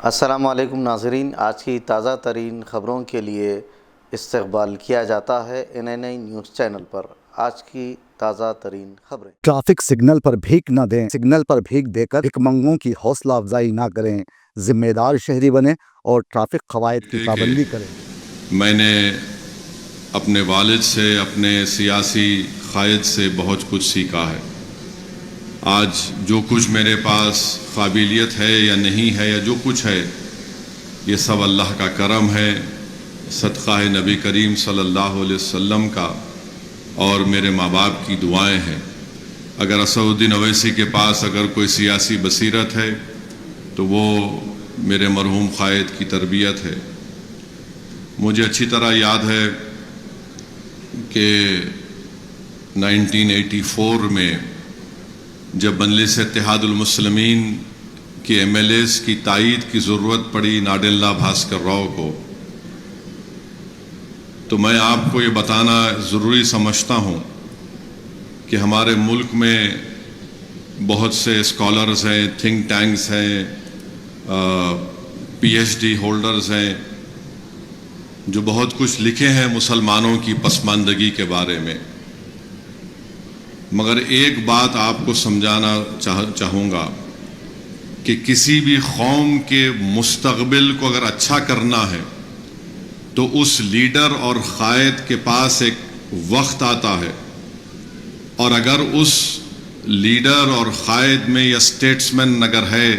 السلام علیکم ناظرین، آج کی تازہ ترین خبروں کے لیے استقبال کیا جاتا ہے NNI نیوز چینل پر۔ آج کی تازہ ترین خبریں۔ ٹریفک سگنل پر بھیک نہ دیں، سگنل پر بھیک دے کر بھیک منگوں کی حوصلہ افزائی نہ کریں، ذمہ دار شہری بنیں اور ٹریفک قواعد کی پابندی کریں۔ میں نے اپنے والد سے، اپنے سیاسی قائد سے بہت کچھ سیکھا ہے۔ آج جو کچھ میرے پاس قابلیت ہے یا نہیں ہے یا جو کچھ ہے، یہ سب اللہ کا کرم ہے، صدقہ نبی کریم صلی اللہ علیہ وسلم کا اور میرے ماں باپ کی دعائیں ہیں۔ اگر اسد الدین اویسی کے پاس اگر کوئی سیاسی بصیرت ہے تو وہ میرے مرحوم قائد کی تربیت ہے۔ مجھے اچھی طرح یاد ہے کہ 1984 میں جب مجلس اتحاد المسلمین کے MLAs کی تائید کی ضرورت پڑی ناڈلہ بھاسکر راؤ کو، تو میں آپ کو یہ بتانا ضروری سمجھتا ہوں کہ ہمارے ملک میں بہت سے اسکالرز ہیں، تھنک ٹینکس ہیں، PhD ہولڈرز ہیں جو بہت کچھ لکھے ہیں مسلمانوں کی پسماندگی کے بارے میں، مگر ایک بات آپ کو سمجھانا چاہوں گا کہ کسی بھی قوم کے مستقبل کو اگر اچھا کرنا ہے تو اس لیڈر اور قائد کے پاس ایک وقت آتا ہے، اور اگر اس لیڈر اور قائد میں یا اسٹیٹسمین اگر ہے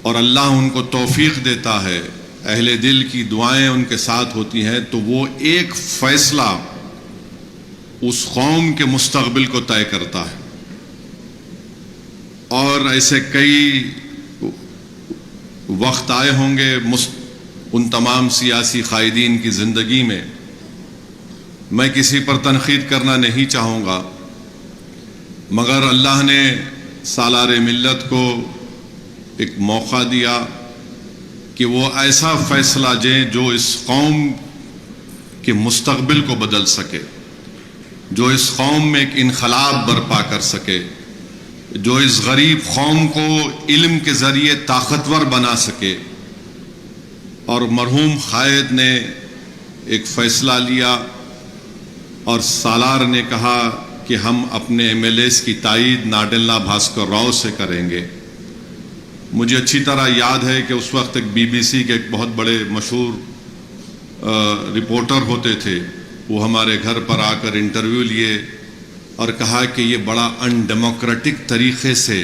اور اللہ ان کو توفیق دیتا ہے، اہل دل کی دعائیں ان کے ساتھ ہوتی ہیں، تو وہ ایک فیصلہ اس قوم کے مستقبل کو طے کرتا ہے۔ اور ایسے کئی وقت آئے ہوں گے ان تمام سیاسی قائدین کی زندگی میں۔ میں کسی پر تنقید کرنا نہیں چاہوں گا، مگر اللہ نے سالار ملت کو ایک موقع دیا کہ وہ ایسا فیصلہ دیں جو اس قوم کے مستقبل کو بدل سکے، جو اس قوم میں ایک انقلاب برپا کر سکے، جو اس غریب قوم کو علم کے ذریعے طاقتور بنا سکے۔ اور مرحوم قائد نے ایک فیصلہ لیا اور سالار نے کہا کہ ہم اپنے MLAs کی تائید ناڈلہ بھاسکر راؤ سے کریں گے۔ مجھے اچھی طرح یاد ہے کہ اس وقت ایک BBC کے ایک بہت بڑے مشہور رپورٹر ہوتے تھے، وہ ہمارے گھر پر آ کر انٹرویو لیے اور کہا کہ یہ بڑا ان ڈیموکریٹک طریقے سے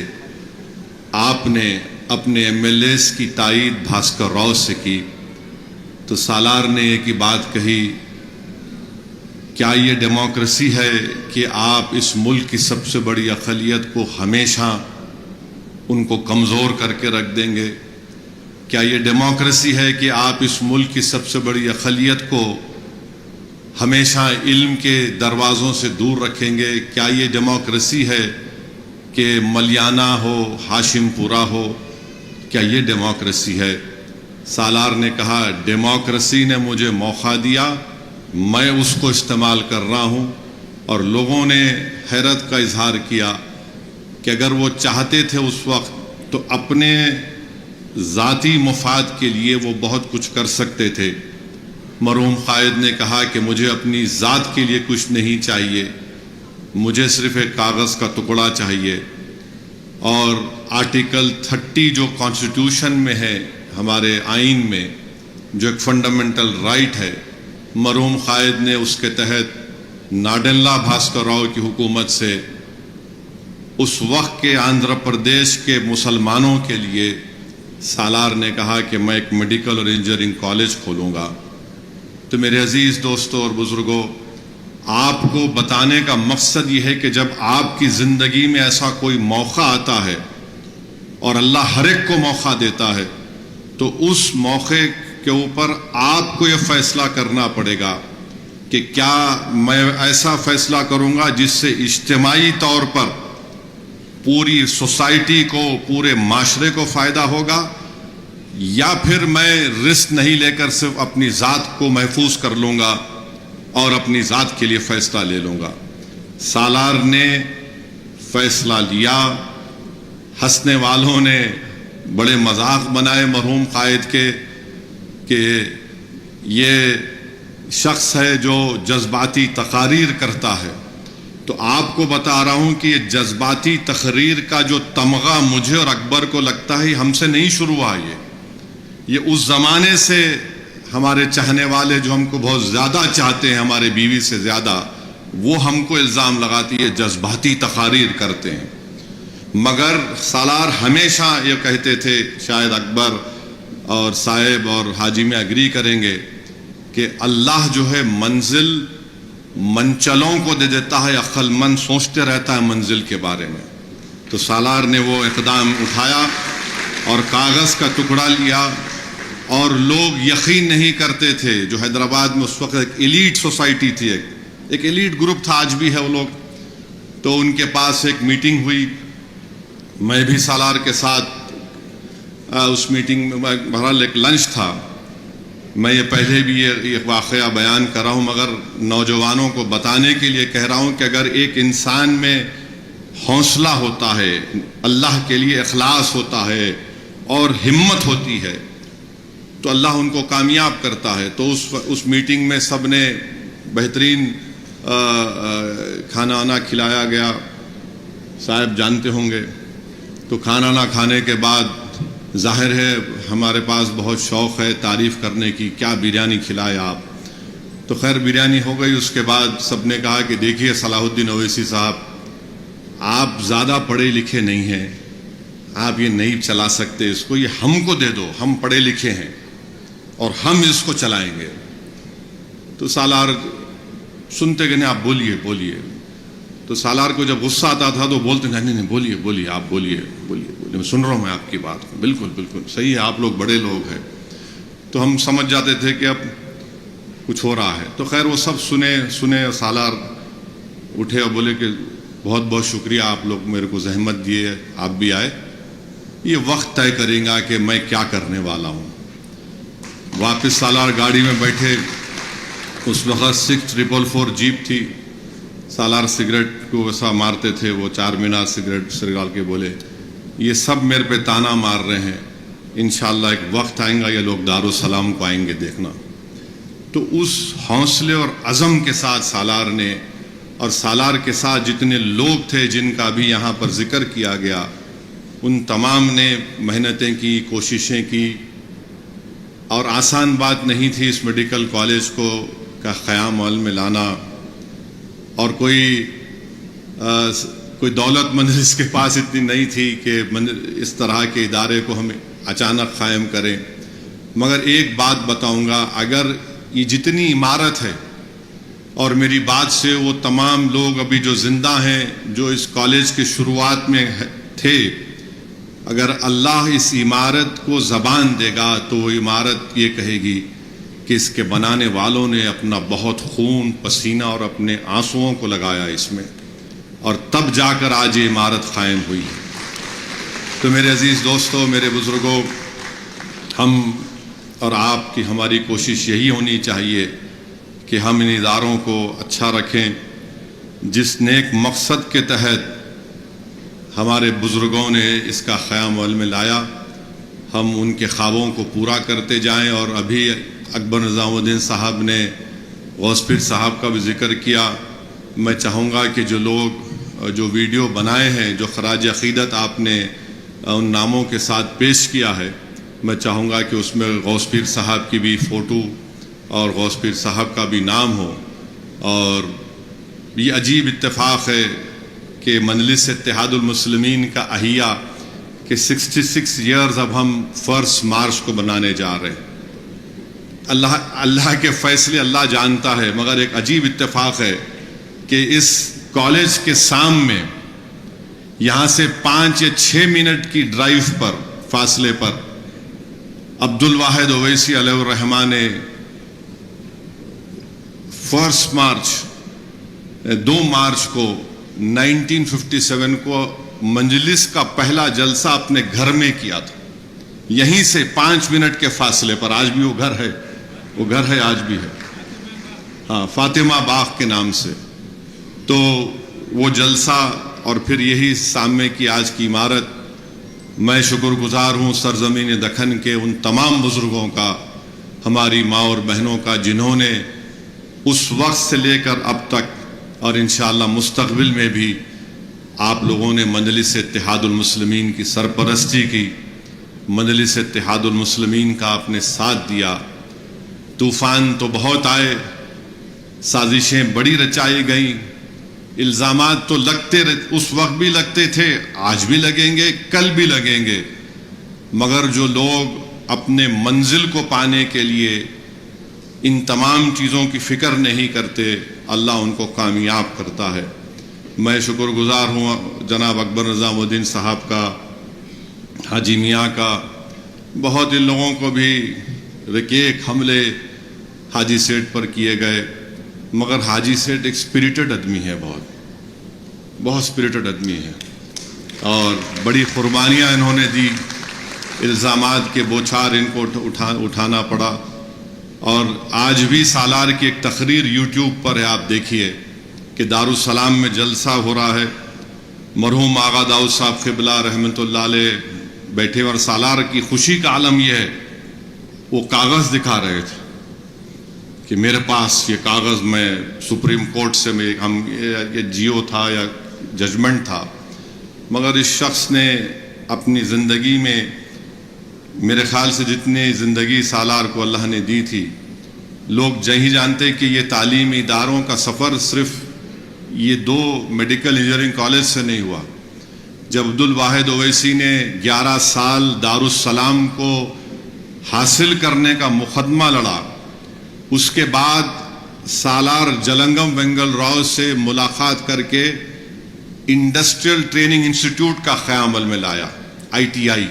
آپ نے اپنے MLAs کی تائید بھاسکر راؤ سے کی۔ تو سالار نے ایک ہی بات کہی، کیا یہ ڈیموکریسی ہے کہ آپ اس ملک کی سب سے بڑی اقلیت کو ہمیشہ ان کو کمزور کر کے رکھ دیں گے؟ کیا یہ ڈیموکریسی ہے کہ آپ اس ملک کی سب سے بڑی اقلیت کو ہمیشہ علم کے دروازوں سے دور رکھیں گے؟ کیا یہ ڈیموکریسی ہے کہ ملیانہ ہو، ہاشم پورہ ہو؟ کیا یہ ڈیموکریسی ہے؟ سالار نے کہا، ڈیموکریسی نے مجھے موقع دیا، میں اس کو استعمال کر رہا ہوں۔ اور لوگوں نے حیرت کا اظہار کیا کہ اگر وہ چاہتے تھے اس وقت تو اپنے ذاتی مفاد کے لیے وہ بہت کچھ کر سکتے تھے۔ مرحوم قائد نے کہا کہ مجھے اپنی ذات کے لیے کچھ نہیں چاہیے، مجھے صرف ایک کاغذ کا ٹکڑا چاہیے۔ اور آرٹیکل 30 جو کانسٹیٹیوشن میں ہے، ہمارے آئین میں، جو ایک فنڈامنٹل رائٹ ہے، مرحوم قائد نے اس کے تحت ناڈلہ بھاسکر راؤ کی حکومت سے اس وقت کے آندھرا پردیش کے مسلمانوں کے لیے سالار نے کہا کہ میں ایک میڈیکل اور انجینئرنگ کالج کھولوں گا۔ تو میرے عزیز دوستوں اور بزرگوں، آپ کو بتانے کا مقصد یہ ہے کہ جب آپ کی زندگی میں ایسا کوئی موقع آتا ہے اور اللہ ہر ایک کو موقع دیتا ہے، تو اس موقع کے اوپر آپ کو یہ فیصلہ کرنا پڑے گا کہ کیا میں ایسا فیصلہ کروں گا جس سے اجتماعی طور پر پوری سوسائٹی کو، پورے معاشرے کو فائدہ ہوگا، یا پھر میں رسک نہیں لے کر صرف اپنی ذات کو محفوظ کر لوں گا اور اپنی ذات کے لیے فیصلہ لے لوں گا۔ سالار نے فیصلہ لیا، ہنسنے والوں نے بڑے مذاق بنائے مرحوم قائد کے کہ یہ شخص ہے جو جذباتی تقاریر کرتا ہے. تو آپ کو بتا رہا ہوں کہ یہ جذباتی تقریر کا جو تمغہ مجھے اور اکبر کو لگتا ہے ہم سے نہیں شروع ہوا. یہ اس زمانے سے ہمارے چاہنے والے جو ہم کو بہت زیادہ چاہتے ہیں ہمارے بیوی سے زیادہ، وہ ہم کو الزام لگاتی ہے جذباتی تقاریر کرتے ہیں. مگر سالار ہمیشہ یہ کہتے تھے، شاید اکبر اور صاحب اور حاجی میں اگری کریں گے، کہ اللہ جو ہے منزل منچلوں کو دے دیتا ہے، عقل مند سوچتے رہتا ہے منزل کے بارے میں. تو سالار نے وہ اقدام اٹھایا اور کاغذ کا ٹکڑا لیا، اور لوگ یقین نہیں کرتے تھے. جو حیدرآباد میں اس وقت ایک ایلیٹ سوسائٹی تھی، ایک ایلیٹ گروپ تھا، آج بھی ہے وہ لوگ. تو ان کے پاس ایک میٹنگ ہوئی، میں بھی سالار کے ساتھ اس میٹنگ میں، بہرحال ایک لنچ تھا. میں یہ پہلے بھی یہ واقعہ بیان کر رہا ہوں، مگر نوجوانوں کو بتانے کے لیے کہہ رہا ہوں کہ اگر ایک انسان میں حوصلہ ہوتا ہے، اللہ کے لیے اخلاص ہوتا ہے اور ہمت ہوتی ہے، تو اللہ ان کو کامیاب کرتا ہے. تو اس میٹنگ میں سب نے بہترین کھانا وانا کھلایا گیا، صاحب جانتے ہوں گے. تو کھانا نہ کھانے کے بعد ظاہر ہے ہمارے پاس بہت شوق ہے تعریف کرنے کی، کیا بریانی کھلایا آپ. تو خیر بریانی ہو گئی. اس کے بعد سب نے کہا کہ دیکھیے صلاح الدین اویسی صاحب، آپ زیادہ پڑھے لکھے نہیں ہیں، آپ یہ نہیں چلا سکتے اس کو، یہ ہم کو دے دو، ہم پڑھے لکھے ہیں اور ہم اس کو چلائیں گے. تو سالار سنتے کہ نہیں، آپ بولیے بولیے. تو سالار کو جب غصہ آتا تھا تو بولتے نہیں بولیے بولیے، آپ بولیے بولیے بولیے، میں سن رہا ہوں میں آپ کی بات. بالکل بالکل صحیح ہے، آپ لوگ بڑے لوگ ہیں. تو ہم سمجھ جاتے تھے کہ اب کچھ ہو رہا ہے. تو خیر وہ سب سنے. سالار اٹھے اور بولے کہ بہت بہت شکریہ، آپ لوگ میرے کو زحمت دیے، آپ بھی آئے. یہ وقت طے کریں گا کہ میں کیا کرنے والا ہوں. واپس سالار گاڑی میں بیٹھے. اس وقت 6444 جیپ تھی. سالار سگریٹ کو ویسا مارتے تھے، وہ 4 مینار سگریٹ سرگال کے بولے یہ سب میرے پہ تانا مار رہے ہیں، انشاءاللہ ایک وقت آئیں گا یہ لوگ دارالسلام کو آئیں گے دیکھنا. تو اس حوصلے اور عزم کے ساتھ سالار نے، اور سالار کے ساتھ جتنے لوگ تھے جن کا بھی یہاں پر ذکر کیا گیا، ان تمام نے محنتیں کی، کوششیں کی. اور آسان بات نہیں تھی اس میڈیکل کالج کو کا قیام عمل میں لانا. اور کوئی دولت مند اس کے پاس اتنی نہیں تھی کہ اس طرح کے ادارے کو ہم اچانک قائم کریں. مگر ایک بات بتاؤں گا، اگر یہ جتنی عمارت ہے، اور میری بات سے وہ تمام لوگ ابھی جو زندہ ہیں جو اس کالج کی شروعات میں تھے، اگر اللہ اس عمارت کو زبان دے گا تو وہ عمارت یہ کہے گی کہ اس کے بنانے والوں نے اپنا بہت خون پسینہ اور اپنے آنسوؤں کو لگایا اس میں، اور تب جا کر آج یہ عمارت قائم ہوئی. تو میرے عزیز دوستو، میرے بزرگوں، ہم اور آپ کی ہماری کوشش یہی ہونی چاہیے کہ ہم ان اداروں کو اچھا رکھیں. جس نیک مقصد کے تحت ہمارے بزرگوں نے اس کا قیام عمل میں لایا، ہم ان کے خوابوں کو پورا کرتے جائیں. اور ابھی اکبر نظام الدین صاحب نے غوث پیر صاحب کا بھی ذکر کیا. میں چاہوں گا کہ جو لوگ جو ویڈیو بنائے ہیں، جو خراج عقیدت آپ نے ان ناموں کے ساتھ پیش کیا ہے، میں چاہوں گا کہ اس میں غوث پیر صاحب کی بھی فوٹو اور غوث پیر صاحب کا بھی نام ہو. اور یہ عجیب اتفاق ہے کہ مجلس اتحاد المسلمین کا احیاء کہ 66 ایئرز اب ہم 1 مارچ کو بنانے جا رہے ہیں. اللہ کے فیصلے اللہ جانتا ہے، مگر ایک عجیب اتفاق ہے کہ اس کالج کے سام میں یہاں سے 5 یا 6 منٹ کی ڈرائیو پر فاصلے پر عبدالواحد اویسی علیہ الرحمہ نے 1 مارچ 2 مارچ کو 1957 کو مجلس کا پہلا جلسہ اپنے گھر میں کیا تھا، یہیں سے 5 منٹ کے فاصلے پر. آج بھی وہ گھر ہے آج بھی ہے، ہاں، فاطمہ باغ کے نام سے. تو وہ جلسہ اور پھر یہی سامنے کی آج کی عمارت میں شکر گزار ہوں سرزمین دکن کے ان تمام بزرگوں کا، ہماری ماں اور بہنوں کا، جنہوں نے اس وقت سے لے کر اب تک اور انشاءاللہ مستقبل میں بھی آپ لوگوں نے مجلس اتحاد المسلمین کی سرپرستی کی، مجلس اتحاد المسلمین کا آپ نے ساتھ دیا۔ طوفان تو بہت آئے، سازشیں بڑی رچائی گئیں، الزامات تو لگتے اس وقت بھی لگتے تھے، آج بھی لگیں گے، کل بھی لگیں گے، مگر جو لوگ اپنے منزل کو پانے کے لیے ان تمام چیزوں کی فکر نہیں کرتے، اللہ ان کو کامیاب کرتا ہے۔ میں شکر گزار ہوں جناب اکبر نظام الدین صاحب کا، حاجی میاں کا، بہت ان لوگوں کو بھی ایک حملے حاجی سیٹھ پر کیے گئے، مگر حاجی سیٹھ ایک اسپریٹڈ آدمی ہے، بہت اسپریٹڈ آدمی ہے، اور بڑی قربانیاں انہوں نے دی، الزامات کے بوچھار ان کو اٹھانا پڑا۔ اور آج بھی سالار کی ایک تقریر یوٹیوب پر ہے، آپ دیکھیے کہ دارالسلام میں جلسہ ہو رہا ہے، مرحوم آغا داؤد صاحب قبلہ رحمۃ اللہ علیہ بیٹھے، اور سالار کی خوشی کا عالم یہ ہے، وہ کاغذ دکھا رہے تھے کہ میرے پاس یہ کاغذ، میں سپریم کورٹ سے یہ جیو تھا یا ججمنٹ تھا، مگر اس شخص نے اپنی زندگی میں میرے خیال سے جتنی زندگی سالار کو اللہ نے دی تھی، لوگ نہیں جانتے کہ یہ تعلیمی اداروں کا سفر صرف یہ 2 میڈیکل انجینئرنگ کالج سے نہیں ہوا۔ جب عبدالواحد اویسی نے 11 سال دارالسلام کو حاصل کرنے کا مقدمہ لڑا، اس کے بعد سالار جلنگم وینگل راؤ سے ملاقات کر کے انڈسٹریل ٹریننگ انسٹیٹیوٹ کا قیام عمل میں لایا، ITI۔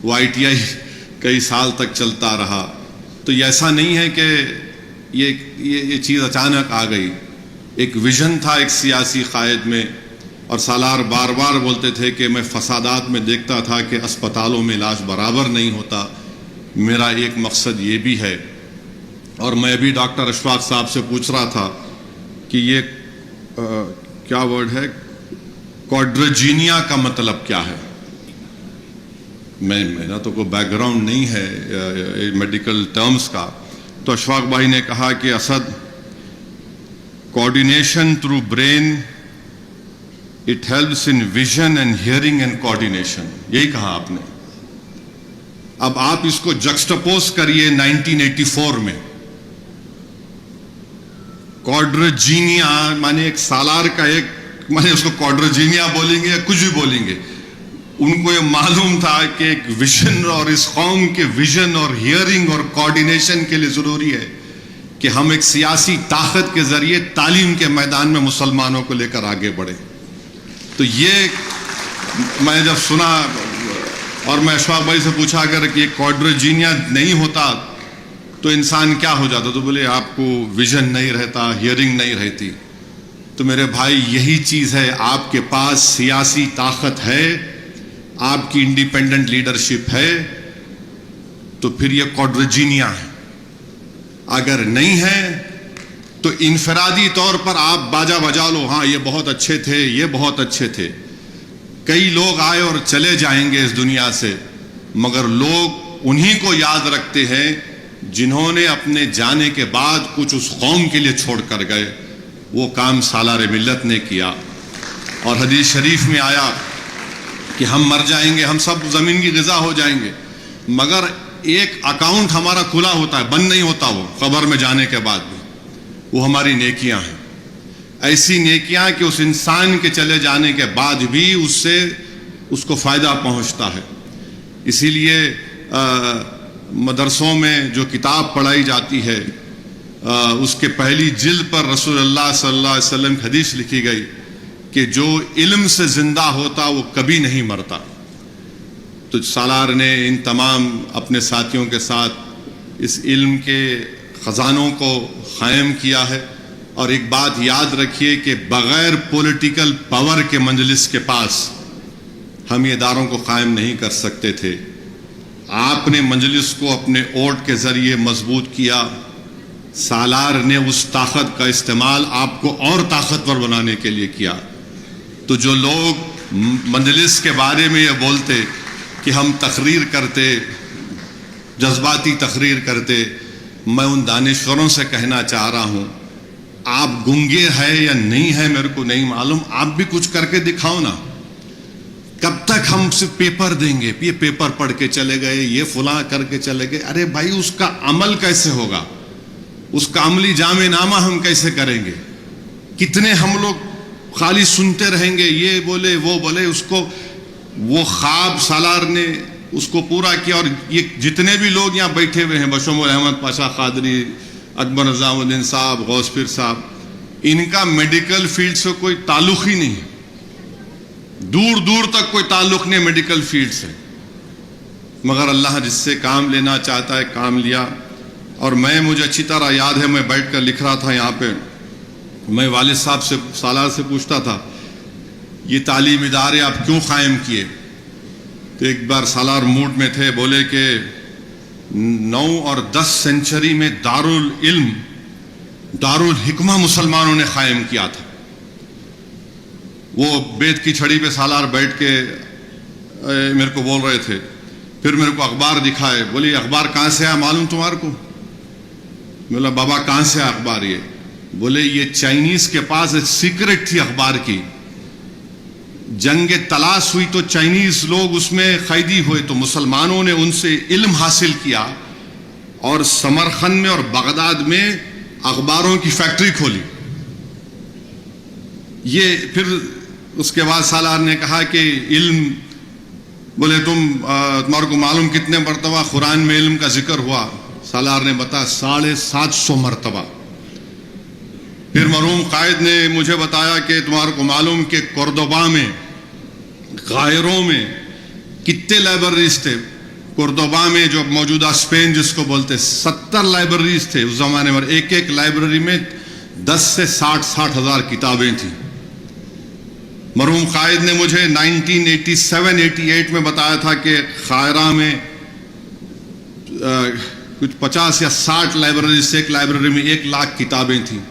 وہ ITI کئی سال تک چلتا رہا۔ تو یہ ایسا نہیں ہے کہ یہ چیز اچانک آ گئی، ایک ویژن تھا ایک سیاسی قائد میں، اور سالار بار بار بولتے تھے کہ میں فسادات میں دیکھتا تھا کہ اسپتالوں میں علاج برابر نہیں ہوتا، میرا ایک مقصد یہ بھی ہے۔ اور میں بھی ڈاکٹر اشفاق صاحب سے پوچھ رہا تھا کہ یہ کیا ورڈ ہے، کوڈرجینیا کا مطلب کیا ہے؟ میرا تو کوئی بیک گراؤنڈ نہیں ہے میڈیکل ٹرمز کا، تو اشفاق بھائی نے کہا کہ Asad, coordination through brain, it helps in vision and hearing and coordination, یہی کہا آپ نے۔ اب آپ اس کو جکسٹاپوز کریے 1984 میں، کوڈرجینیا مانے ایک سالار کا ایک مانے اس کو کوڈرجینیا بولیں گے یا کچھ بھی بولیں گے، ان کو یہ معلوم تھا کہ ایک ویژن، اور اس قوم کے ویژن اور ہیئرنگ اور کوآرڈینیشن کے لیے ضروری ہے کہ ہم ایک سیاسی طاقت کے ذریعے تعلیم کے میدان میں مسلمانوں کو لے کر آگے بڑھیں۔ تو یہ میں جب سنا، اور میں اشفاق بھائی سے پوچھا اگر کہ کوڈرجینیا نہیں ہوتا تو انسان کیا ہو جاتا، تو بولے آپ کو ویژن نہیں رہتا، ہیئرنگ نہیں رہتی۔ تو میرے بھائی یہی چیز ہے، آپ کے پاس سیاسی طاقت ہے، آپ کی انڈیپینڈنٹ لیڈرشپ ہے، تو پھر یہ کوڈرجینیا ہے۔ اگر نہیں ہے تو انفرادی طور پر آپ باجا بجا لو، ہاں یہ بہت اچھے تھے، یہ بہت اچھے تھے، کئی لوگ آئے اور چلے جائیں گے اس دنیا سے، مگر لوگ انہی کو یاد رکھتے ہیں جنہوں نے اپنے جانے کے بعد کچھ اس قوم کے لیے چھوڑ کر گئے۔ وہ کام سالار ملت نے کیا، اور حدیث شریف میں آیا کہ ہم مر جائیں گے، ہم سب زمین کی غذا ہو جائیں گے، مگر ایک اکاؤنٹ ہمارا کھلا ہوتا ہے، بند نہیں ہوتا، وہ قبر میں جانے کے بعد بھی، وہ ہماری نیکیاں ہیں۔ ایسی نیکیاں کہ اس انسان کے چلے جانے کے بعد بھی اس کو فائدہ پہنچتا ہے۔ اسی لیے مدرسوں میں جو کتاب پڑھائی جاتی ہے، اس کے پہلی جلد پر رسول اللہ صلی اللہ علیہ وسلم کی حدیث لکھی گئی کہ جو علم سے زندہ ہوتا وہ کبھی نہیں مرتا۔ تو سالار نے ان تمام اپنے ساتھیوں کے ساتھ اس علم کے خزانوں کو قائم کیا ہے۔ اور ایک بات یاد رکھیے کہ بغیر پولیٹیکل پاور کے مجلس کے پاس ہم یہ اداروں کو قائم نہیں کر سکتے تھے۔ آپ نے مجلس کو اپنے ووٹ کے ذریعے مضبوط کیا، سالار نے اس طاقت کا استعمال آپ کو اور طاقتور بنانے کے لیے کیا۔ تو جو لوگ مجلس کے بارے میں یہ بولتے کہ ہم تقریر کرتے، جذباتی تقریر کرتے. میں ان دانشوروں سے کہنا چاہ رہا ہوں، آپ گنگے ہیں یا نہیں ہیں میرے کو نہیں معلوم، آپ بھی کچھ کر کے دکھاؤ نا. کب تک ہم صرف پیپر دیں گے، یہ پیپر پڑھ کے چلے گئے، یہ فلاں کر کے چلے گئے. ارے بھائی اس کا عمل کیسے ہوگا، اس کا عملی جامع نامہ ہم کیسے کریں گے؟ کتنے ہم لوگ خالی سنتے رہیں گے، یہ بولے وہ بولے. اس کو وہ خواب سالار نے اس کو پورا کیا. اور یہ جتنے بھی لوگ یہاں بیٹھے ہوئے ہیں، بشمول احمد پاشا قادری، اکبر نظام الدین صاحب، غوث پیر صاحب، ان کا میڈیکل فیلڈ سے کوئی تعلق ہی نہیں ہے، دور دور تک کوئی تعلق نہیں میڈیکل فیلڈ سے. مگر اللہ جس سے کام لینا چاہتا ہے کام لیا. اور مجھے اچھی طرح یاد ہے، میں بیٹھ کر لکھ رہا تھا یہاں پہ، میں والد صاحب سے سالار سے پوچھتا تھا یہ تعلیم ادارے آپ کیوں قائم کیے؟ تو ایک بار سالار موڈ میں تھے، بولے کہ 9 اور 10 سینچری میں دارالعلم، دارالحکمہ مسلمانوں نے قائم کیا تھا. وہ بیت کی چھڑی پہ سالار بیٹھ کے میرے کو بول رہے تھے. پھر میرے کو اخبار دکھائے، بولی اخبار کہاں سے آیا معلوم تمہارے کو؟ میں بولا بابا کہاں سے آیا اخبار؟ یہ بولے یہ چائنیز کے پاس ایک سیکرٹ تھی اخبار کی، جنگ تلاش ہوئی تو چائنیز لوگ اس میں قیدی ہوئے، تو مسلمانوں نے ان سے علم حاصل کیا اور سمرقند میں اور بغداد میں اخباروں کی فیکٹری کھولی. یہ پھر اس کے بعد سالار نے کہا کہ علم، بولے تمہارے کو معلوم کتنے مرتبہ قرآن میں علم کا ذکر ہوا؟ سالار نے بتایا 750 مرتبہ. پھر مرحوم قائد نے مجھے بتایا کہ تمہارے کو معلوم کہ کورڈوبا میں، قاہروں میں کتنے لائبریریز تھے؟ کورڈوبا میں جو موجودہ اسپین جس کو بولتے، 70 لائبریریز تھے اس زمانے میں. ایک لائبریری میں 10 سے 60 ہزار کتابیں تھیں. مرحوم قائد نے مجھے 1987-88 میں بتایا تھا کہ قاہرہ میں کچھ 50 یا 60 لائبریریز سے، ایک لائبریری میں 1 لاکھ کتابیں تھیں.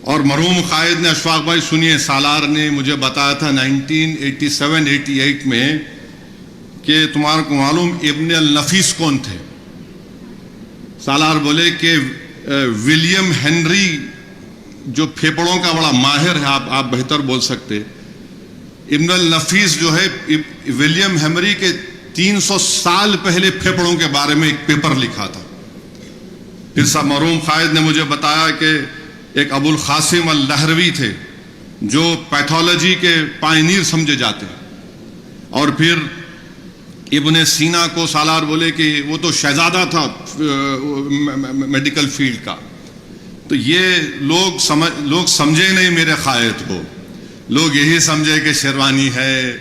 اور مرحوم قائد نے، اشفاق بھائی سنیے، سالار نے مجھے بتایا تھا 1987-88 میں کہ تمہارے کو معلوم ابن النفیس کون تھے؟ سالار بولے کہ ولیم ہنری، جو پھیپڑوں کا بڑا ماہر ہے، آپ بہتر بول سکتے. ابن النفیس جو ہے ولیم ہنری کے 300 سال پہلے پھیپڑوں کے بارے میں ایک پیپر لکھا تھا. پھر مرحوم قائد نے مجھے بتایا کہ ایک ابو القاسم اللہروی تھے جو پیتھولوجی کے پائنیر سمجھے جاتے ہیں. اور پھر ابن سینا کو سالار بولے کہ وہ تو شہزادہ تھا میڈیکل فیلڈ کا. تو یہ لوگ سمجھے نہیں میرے قائد کو، لوگ یہی سمجھے کہ شیروانی ہے،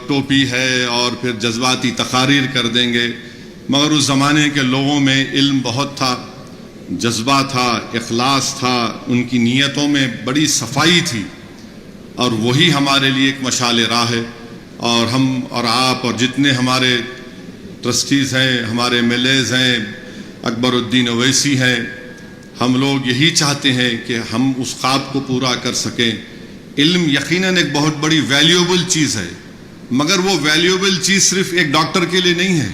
ٹوپی ہے، اور پھر جذباتی تقاریر کر دیں گے. مگر اس زمانے کے لوگوں میں علم بہت تھا، جذبہ تھا، اخلاص تھا، ان کی نیتوں میں بڑی صفائی تھی. اور وہی ہمارے لیے ایک مشعل راہ ہے. اور ہم اور آپ اور جتنے ہمارے ٹرسٹیز ہیں، ہمارے ایم ایل ایز ہیں، اکبر الدین اویسی ہیں، ہم لوگ یہی چاہتے ہیں کہ ہم اس خواب کو پورا کر سکیں. علم یقیناً ایک بہت بڑی ویلیوبل چیز ہے، مگر وہ ویلیوبل چیز صرف ایک ڈاکٹر کے لیے نہیں ہے،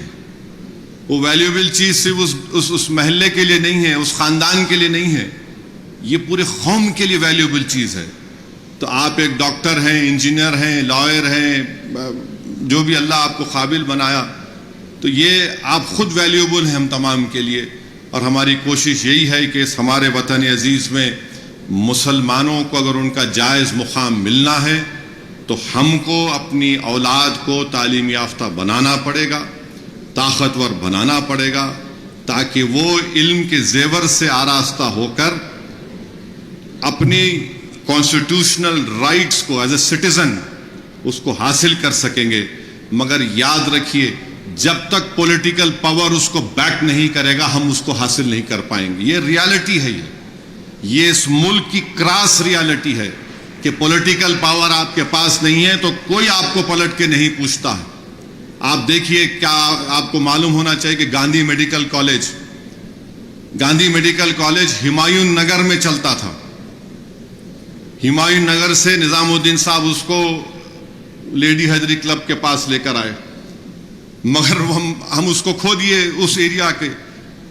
وہ ویلیوبل چیز صرف اس محلے کے لیے نہیں ہے، اس خاندان کے لیے نہیں ہے، یہ پورے قوم کے لیے ویلیوبل چیز ہے. تو آپ ایک ڈاکٹر ہیں، انجینئر ہیں، لائر ہیں، جو بھی اللہ آپ کو قابل بنایا، تو یہ آپ خود ویلیوبل ہیں ہم تمام کے لیے. اور ہماری کوشش یہی ہے کہ اس ہمارے وطن عزیز میں مسلمانوں کو اگر ان کا جائز مقام ملنا ہے تو ہم کو اپنی اولاد کو تعلیم یافتہ بنانا پڑے گا، طاقتور بنانا پڑے گا، تاکہ وہ علم کے زیور سے آراستہ ہو کر اپنی کانسٹیٹیوشنل رائٹس کو ایز اے سٹیزن اس کو حاصل کر سکیں گے. مگر یاد رکھیے، جب تک پولیٹیکل پاور اس کو بیک نہیں کرے گا ہم اس کو حاصل نہیں کر پائیں گے. یہ ریالٹی ہے، یہ اس ملک کی کراس ریالٹی ہے کہ پولیٹیکل پاور آپ کے پاس نہیں ہے تو کوئی آپ کو پلٹ کے نہیں پوچھتا ہے. آپ دیکھیے، کیا آپ کو معلوم ہونا چاہیے کہ گاندھی میڈیکل کالج ہمایوں نگر میں چلتا تھا. ہمایوں نگر سے نظام الدین صاحب اس کو لیڈی حیدری کلب کے پاس لے کر آئے. مگر ہم اس کو کھو دیے اس ایریا کے.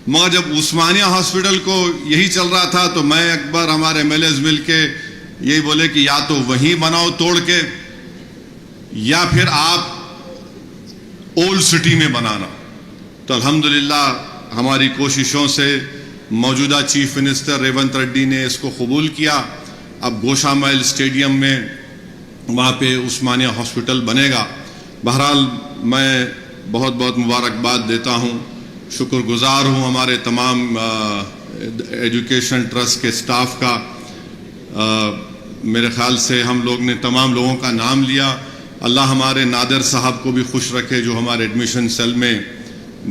مگر جب عثمانیہ ہاسپٹل کو یہی چل رہا تھا تو میں اکبر ہمارے ایم ایل ایز مل کے یہی بولے کہ یا تو وہیں بناؤ توڑ کے یا پھر آپ اولڈ سٹی میں بنانا. تو الحمدللہ ہماری کوششوں سے موجودہ چیف منسٹر ریونت ریڈی نے اس کو قبول کیا. اب گوشا محل اسٹیڈیم میں وہاں پہ عثمانیہ ہاسپٹل بنے گا. بہرحال میں بہت بہت مبارکباد دیتا ہوں, شکر گزار ہوں ہمارے تمام ایجوکیشن ٹرسٹ کے سٹاف کا. میرے خیال سے ہم لوگ نے تمام لوگوں کا نام لیا. اللہ ہمارے نادر صاحب کو بھی خوش رکھے جو ہمارے ایڈمیشن سیل میں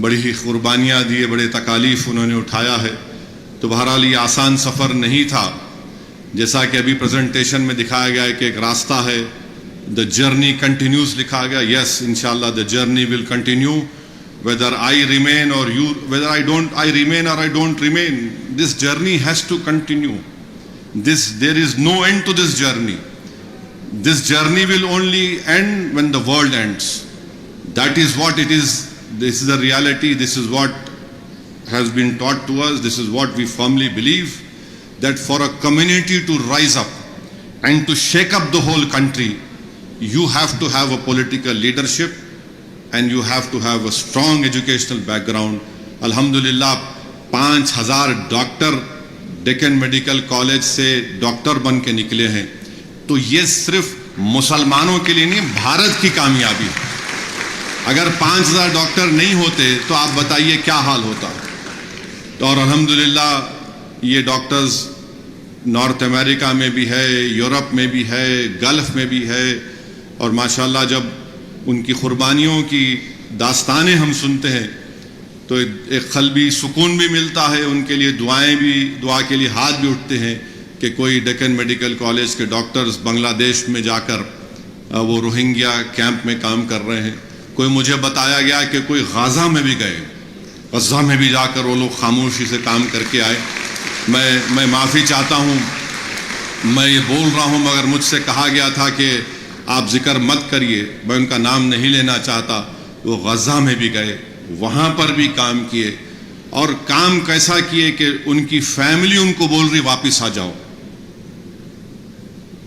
بڑی ہی قربانیاں دیے, بڑے تکالیف انہوں نے اٹھایا ہے. تو بہرحال یہ آسان سفر نہیں تھا, جیسا کہ ابھی پریزنٹیشن میں دکھایا گیا ہے کہ ایک راستہ ہے, the journey continues لکھا گیا. yes انشاءاللہ the journey will continue whether I remain or you, whether I remain or I don't remain, this journey has to continue. There is no end to this journey. This journey will only end when the world ends. That is what it is. This is the reality. This is what has been taught to us. This is what we firmly believe, that for a community to rise up and to shake up the whole country, you have to have a political leadership and you have to have a strong educational background. Alhamdulillah 5,000 doctor Deccan medical college سے doctor بن کے نکلے ہیں. تو یہ صرف مسلمانوں کے لیے نہیں, بھارت کی کامیابی ہے. اگر 5,000 ڈاکٹر نہیں ہوتے تو آپ بتائیے کیا حال ہوتا. اور الحمدللہ یہ ڈاکٹرز نارتھ امریکہ میں بھی ہے, یورپ میں بھی ہے, گلف میں بھی ہے. اور ماشاءاللہ جب ان کی قربانیوں کی داستانیں ہم سنتے ہیں تو ایک قلبی سکون بھی ملتا ہے. ان کے لیے دعا کے لیے ہاتھ بھی اٹھتے ہیں کہ کوئی ڈیکن میڈیکل کالج کے ڈاکٹرز بنگلہ دیش میں جا کر وہ روہنگیا کیمپ میں کام کر رہے ہیں. کوئی مجھے بتایا گیا کہ کوئی غزہ میں بھی گئے, غزہ میں بھی جا کر وہ لوگ خاموشی سے کام کر کے آئے. میں معافی چاہتا ہوں, میں یہ بول رہا ہوں مگر مجھ سے کہا گیا تھا کہ آپ ذکر مت کریے, میں ان کا نام نہیں لینا چاہتا. وہ غزہ میں بھی گئے, وہاں پر بھی کام کیے, اور کام کیسا کیے کہ ان کی فیملی ان کو بول رہی واپس آ جاؤ.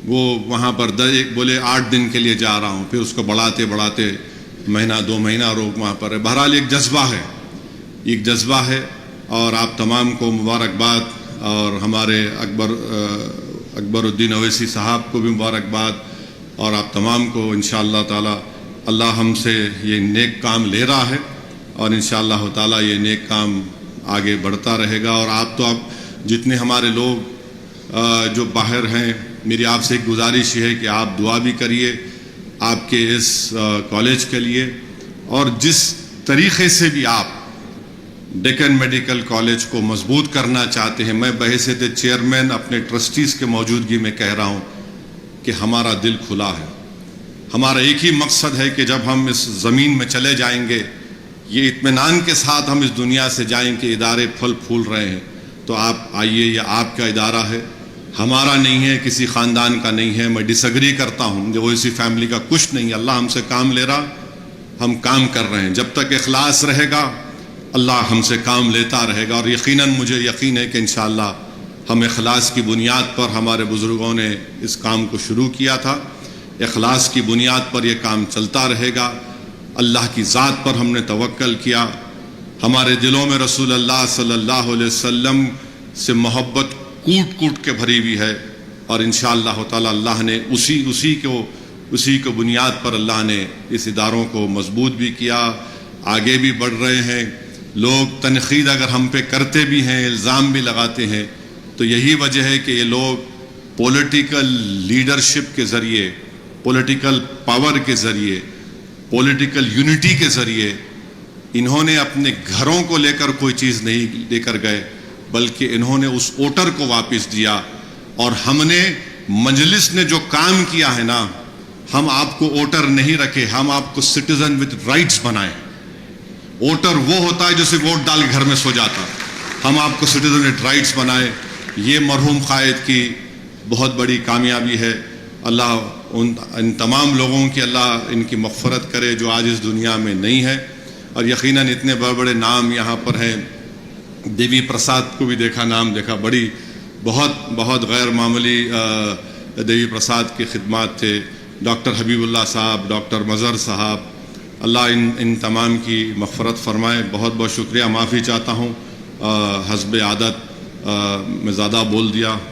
وہ وہاں پر بولے 8 دن کے لیے جا رہا ہوں, پھر اس کو بڑھاتے مہینہ 2 مہینہ روک وہاں پر ہے. بہرحال ایک جذبہ ہے اور آپ تمام کو مبارکباد, اور ہمارے اکبر الدین اویسی صاحب کو بھی مبارکباد, اور آپ تمام کو انشاءاللہ تعالی اللہ ہم سے یہ نیک کام لے رہا ہے اور انشاءاللہ تعالی یہ نیک کام آگے بڑھتا رہے گا. اور آپ تو جتنے ہمارے لوگ جو باہر ہیں, میری آپ سے ایک گزارش ہے کہ آپ دعا بھی کریے آپ کے اس کالج کے لیے, اور جس طریقے سے بھی آپ ڈیکن میڈیکل کالج کو مضبوط کرنا چاہتے ہیں, میں بحیثیت چیئرمین اپنے ٹرسٹیز کے موجودگی میں کہہ رہا ہوں کہ ہمارا دل کھلا ہے. ہمارا ایک ہی مقصد ہے کہ جب ہم اس زمین میں چلے جائیں گے, یہ اطمینان کے ساتھ ہم اس دنیا سے جائیں کہ ادارے پھل پھول رہے ہیں, تو آپ آئیے. یہ آپ کا ادارہ ہے, ہمارا نہیں ہے, کسی خاندان کا نہیں ہے. میں ڈس ایگری کرتا ہوں, وہ اسی فیملی کا کچھ نہیں. اللہ ہم سے کام لے رہا, ہم کام کر رہے ہیں. جب تک اخلاص رہے گا اللہ ہم سے کام لیتا رہے گا. اور یقیناً مجھے یقین ہے کہ انشاءاللہ ہم اخلاص کی بنیاد پر, ہمارے بزرگوں نے اس کام کو شروع کیا تھا, اخلاص کی بنیاد پر یہ کام چلتا رہے گا. اللہ کی ذات پر ہم نے توکل کیا, ہمارے دلوں میں رسول اللہ صلی اللہ علیہ وسلم سے محبت کوٹ کوٹ کے بھری ہوئی ہے, اور انشاءاللہ تعالی اللہ نے اسی کو بنیاد پر اللہ نے اس اداروں کو مضبوط بھی کیا, آگے بھی بڑھ رہے ہیں. لوگ تنقید اگر ہم پہ کرتے بھی ہیں, الزام بھی لگاتے ہیں, تو یہی وجہ ہے کہ یہ لوگ پولیٹیکل لیڈرشپ کے ذریعے, پولیٹیکل پاور کے ذریعے, پولیٹیکل یونٹی کے ذریعے انہوں نے اپنے گھروں کو لے کر کوئی چیز نہیں لے کر گئے, بلکہ انہوں نے اس ووٹر کو واپس دیا. اور ہم نے مجلس نے جو کام کیا ہے نا, ہم آپ کو ووٹر نہیں رکھے, ہم آپ کو سٹیزن وتھ رائٹس بنائے. ووٹر وہ ہوتا ہے جو صرف ووٹ ڈال کے گھر میں سو جاتا, ہم آپ کو سٹیزن وتھ رائٹس بنائے. یہ مرحوم قائد کی بہت بڑی کامیابی ہے. اللہ ان تمام لوگوں کی اللہ ان کی مغفرت کرے جو آج اس دنیا میں نہیں ہے. اور یقیناً اتنے بڑے بڑے نام یہاں پر ہیں. دیوی پرساد کو بھی دیکھا، نام دیکھا، بہت غیر معمولی دیوی پرساد کی خدمات تھے. ڈاکٹر حبیب اللہ صاحب، ڈاکٹر مظہر صاحب، اللہ ان تمام کی مغفرت فرمائے. بہت شکریہ. معافی چاہتا ہوں، حسب عادت میں زیادہ بول دیا.